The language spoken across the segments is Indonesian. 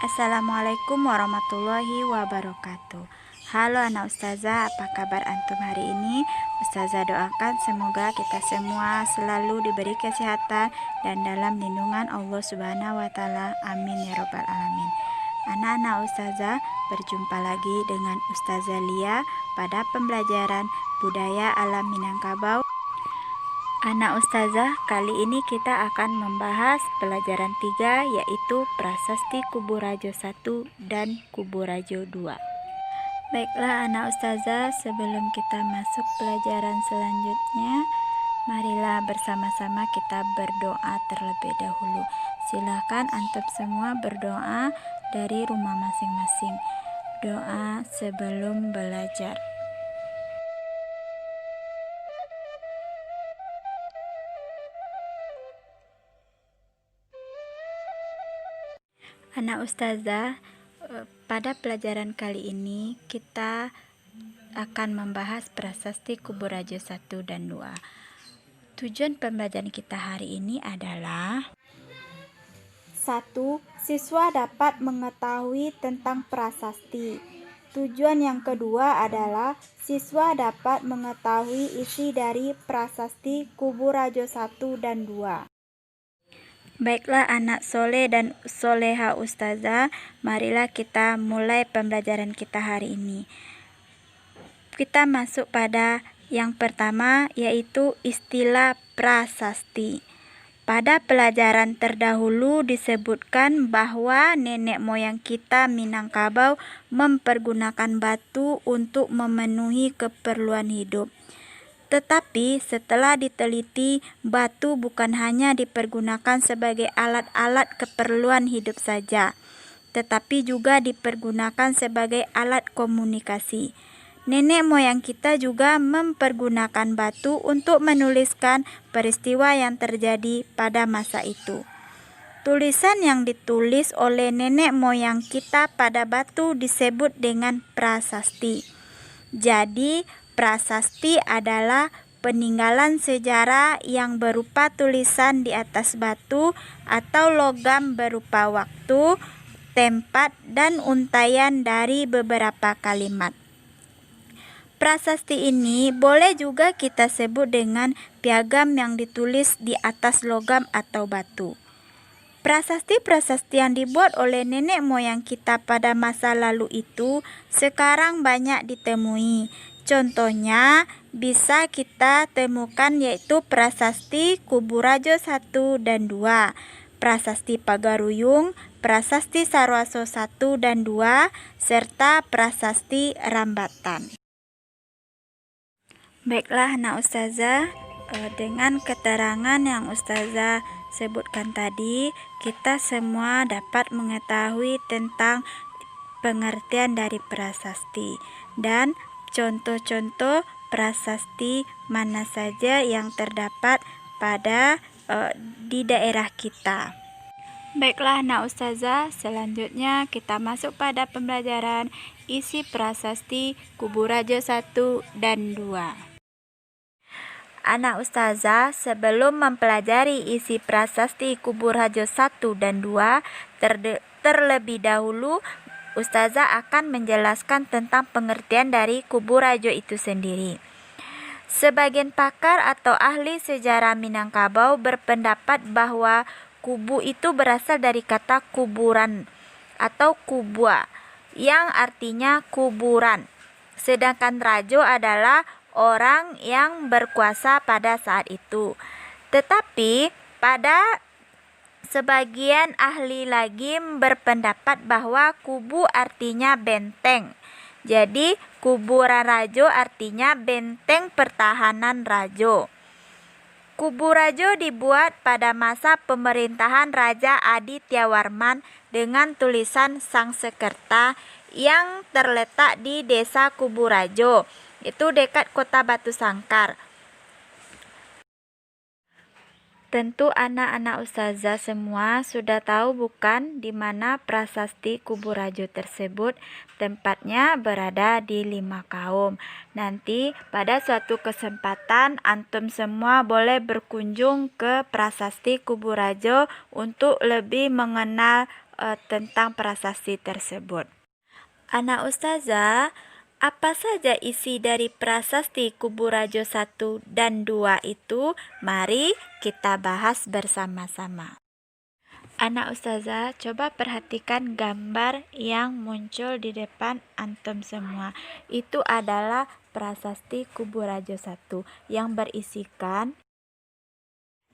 Assalamualaikum warahmatullahi wabarakatuh. Halo anak ustazah, apa kabar antum hari ini? Ustazah doakan semoga kita semua selalu diberi kesehatan dan dalam lindungan Allah Subhanahu wa taala. Amin ya rabbal alamin. Anak-anak ustazah, berjumpa lagi dengan Ustazah Lia pada pembelajaran budaya alam Minangkabau. Anak ustazah, kali ini kita akan membahas pelajaran 3, yaitu Prasasti Kubu Rajo 1 dan Kubu Rajo 2. Baiklah anak ustazah, sebelum kita masuk pelajaran selanjutnya, marilah bersama-sama kita berdoa terlebih dahulu. Silahkan antum semua berdoa dari rumah masing-masing. Doa sebelum belajar. Anak ustazah, pada pelajaran kali ini kita akan membahas prasasti Kubu Rajo 1 dan 2. Tujuan pembelajaran kita hari ini adalah 1. Siswa dapat mengetahui tentang prasasti. Tujuan yang kedua adalah siswa dapat mengetahui isi dari prasasti Kubu Rajo 1 dan 2. Baiklah anak soleh dan soleha ustazah, marilah kita mulai pembelajaran kita hari ini. Kita masuk pada yang pertama, yaitu istilah prasasti. Pada pelajaran terdahulu disebutkan bahwa nenek moyang kita Minangkabau mempergunakan batu untuk memenuhi keperluan hidup. Tetapi setelah diteliti, batu bukan hanya dipergunakan sebagai alat-alat keperluan hidup saja, tetapi juga dipergunakan sebagai alat komunikasi. Nenek moyang kita juga mempergunakan batu untuk menuliskan peristiwa yang terjadi pada masa itu. Tulisan yang ditulis oleh nenek moyang kita pada batu disebut dengan prasasti. Jadi, prasasti adalah peninggalan sejarah yang berupa tulisan di atas batu atau logam berupa waktu, tempat, dan untaian dari beberapa kalimat. Prasasti ini boleh juga kita sebut dengan piagam yang ditulis di atas logam atau batu. Prasasti-prasasti yang dibuat oleh nenek moyang kita pada masa lalu itu sekarang banyak ditemui. Contohnya bisa kita temukan yaitu prasasti Kubu Rajo 1 dan 2, prasasti Pagaruyung, prasasti Sarwaso 1 dan 2, serta prasasti Rambatan. Baiklah anak ustazah, dengan keterangan yang ustazah sebutkan tadi, kita semua dapat mengetahui tentang pengertian dari prasasti dan contoh-contoh prasasti mana saja yang terdapat pada di daerah kita. Baiklah anak ustazah, selanjutnya kita masuk pada pembelajaran isi prasasti Kubu Rajo 1 dan 2. Anak ustazah, sebelum mempelajari isi prasasti Kubu Rajo 1 dan 2, terlebih dahulu ustazah akan menjelaskan tentang pengertian dari Kubu Rajo itu sendiri. Sebagian pakar atau ahli sejarah Minangkabau berpendapat bahwa kubu itu berasal dari kata kuburan atau kubua yang artinya kuburan. Sedangkan rajo adalah orang yang berkuasa pada saat itu. Tetapi pada sebagian ahli lagi berpendapat bahwa kubu artinya benteng. Jadi kuburan rajo artinya benteng pertahanan rajo. Kubu Rajo dibuat pada masa pemerintahan Raja Adityawarman dengan tulisan Sangsekerta yang terletak di desa Kubu Rajo, itu dekat kota Batu Sangkar. Tentu anak-anak ustazah semua sudah tahu bukan di mana prasasti Kubu Rajo tersebut. Tempatnya berada di Limakaum. Nanti pada suatu kesempatan antum semua boleh berkunjung ke prasasti Kubu Rajo untuk lebih mengenal tentang prasasti tersebut. Anak Ustazah, apa saja isi dari prasasti Kubu Rajo 1 dan 2 itu? Mari kita bahas bersama-sama. Anak Ustazah, coba perhatikan gambar yang muncul di depan antum semua. Itu adalah prasasti Kubu Rajo 1 yang berisikan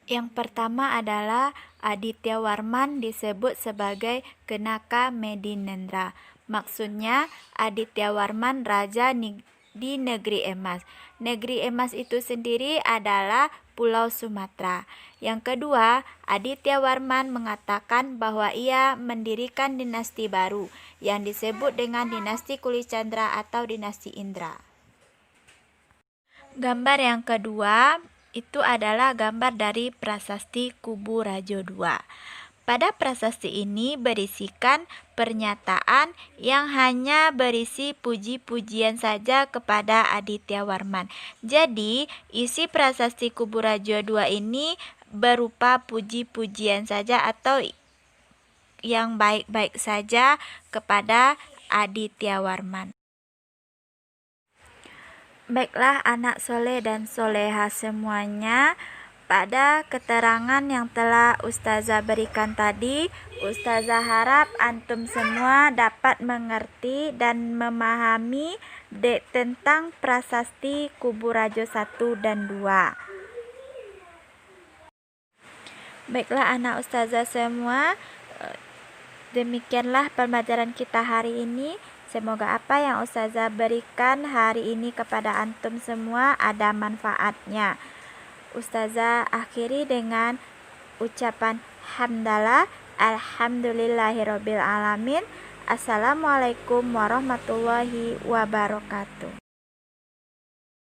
yang pertama adalah Aditya Warman disebut sebagai Kenaka Medinendra. Maksudnya Aditya Warman raja di negeri emas. Negeri emas itu sendiri adalah Pulau Sumatera. Yang kedua, Aditya Warman mengatakan bahwa ia mendirikan dinasti baru yang disebut dengan dinasti Kulicandra atau dinasti Indra. Gambar yang kedua itu adalah gambar dari prasasti Kubu Rajo 2. Pada prasasti ini berisikan pernyataan yang hanya berisi puji-pujian saja kepada Aditya Warman. Jadi, isi prasasti Kubu Rajo 2 ini berupa puji-pujian saja atau yang baik-baik saja kepada Aditya Warman. Baiklah anak soleh dan soleha semuanya, pada keterangan yang telah Ustazah berikan tadi, Ustazah harap antum semua dapat mengerti dan memahami tentang prasasti Kubu Rajo 1 dan 2. Baiklah anak Ustazah semua, demikianlah pembelajaran kita hari ini. Semoga apa yang Ustazah berikan hari ini kepada antum semua ada manfaatnya. Ustazah akhiri dengan ucapan hamdalah, alhamdulillahirabbil alamin. Assalamualaikum warahmatullahi wabarakatuh.